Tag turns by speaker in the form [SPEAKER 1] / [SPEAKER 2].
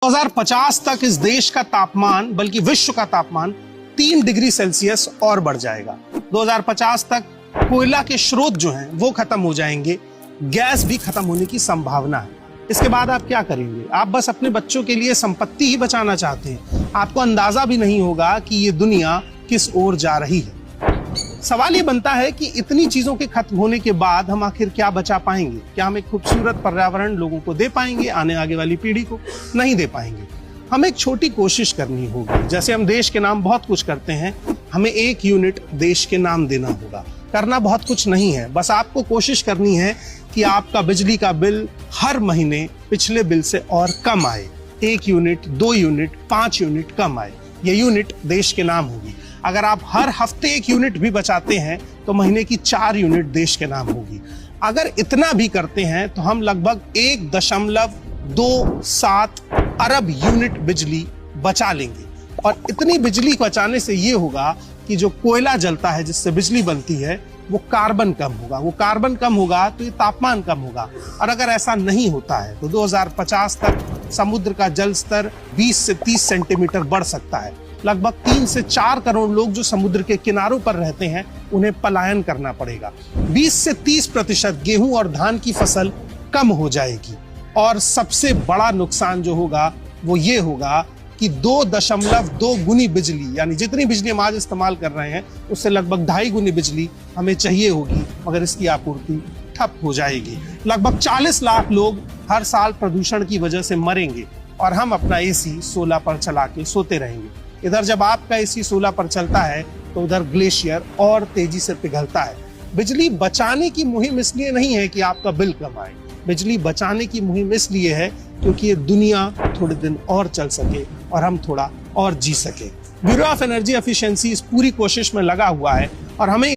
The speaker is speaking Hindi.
[SPEAKER 1] 2050 तक इस देश का तापमान बल्कि विश्व का तापमान 3 डिग्री सेल्सियस और बढ़ जाएगा। 2050 तक कोयला के स्रोत जो हैं वो खत्म हो जाएंगे, गैस भी खत्म होने की संभावना है। इसके बाद आप क्या करेंगे? आप बस अपने बच्चों के लिए संपत्ति ही बचाना चाहते हैं। आपको अंदाजा भी नहीं होगा कि ये दुनिया किस ओर जा रही है। सवाल ये बनता है कि इतनी चीजों के खत्म होने के बाद हम आखिर क्या बचा पाएंगे? क्या हम एक खूबसूरत पर्यावरण लोगों को दे पाएंगे? आगे वाली पीढ़ी को नहीं दे पाएंगे। हमें एक छोटी कोशिश करनी होगी। जैसे हम देश के नाम बहुत कुछ करते हैं, हमें 1 यूनिट देश के नाम देना होगा। करना बहुत कुछ नहीं है, बस आपको कोशिश करनी है कि आपका बिजली का बिल हर महीने पिछले बिल से और कम आए। 1 यूनिट, 2 यूनिट, 5 यूनिट कम आए। ये यूनिट देश के नाम होगी। अगर आप हर हफ्ते 1 यूनिट भी बचाते हैं तो महीने की 4 यूनिट देश के नाम होगी। अगर इतना भी करते हैं तो हम लगभग 1.27 अरब यूनिट बिजली बचा लेंगे। और इतनी बिजली बचाने से ये होगा कि जो कोयला जलता है जिससे बिजली बनती है वो कार्बन कम होगा। वो कार्बन कम होगा तो ये तापमान कम होगा। और अगर ऐसा नहीं होता है तो 2050 तक समुद्र का जल स्तर 20 से 30 सेंटीमीटर बढ़ सकता है। लगभग 3 से 4 करोड़ लोग जो समुद्र के किनारों पर रहते हैं उन्हें पलायन करना पड़ेगा। 20 से 30% गेहूं और धान की फसल कम हो जाएगी। और सबसे बड़ा नुकसान जो होगा वो ये होगा कि 2.2 गुनी बिजली, यानी जितनी बिजली हम आज इस्तेमाल कर रहे हैं उससे लगभग 2.5 गुनी बिजली हमें चाहिए होगी, मगर इसकी आपूर्ति ठप हो जाएगी। लगभग 40 लाख लोग हर साल प्रदूषण की वजह से मरेंगे और हम अपना एसी 16 पर चला के सोते रहेंगे। इधर जब आपका एसी 16 पर चलता है तो उधर ग्लेशियर और तेजी से पिघलता है। बिजली बचाने की मुहिम इसलिए नहीं है कि आपका बिल कम आए, बिजली बचाने की मुहिम इसलिए है क्योंकि ये दुनिया थोड़े दिन और चल सके और हम थोड़ा और जी सके। ब्यूरो ऑफ एनर्जी एफिशिएंसी इस पूरी कोशिश में लगा हुआ है और हमें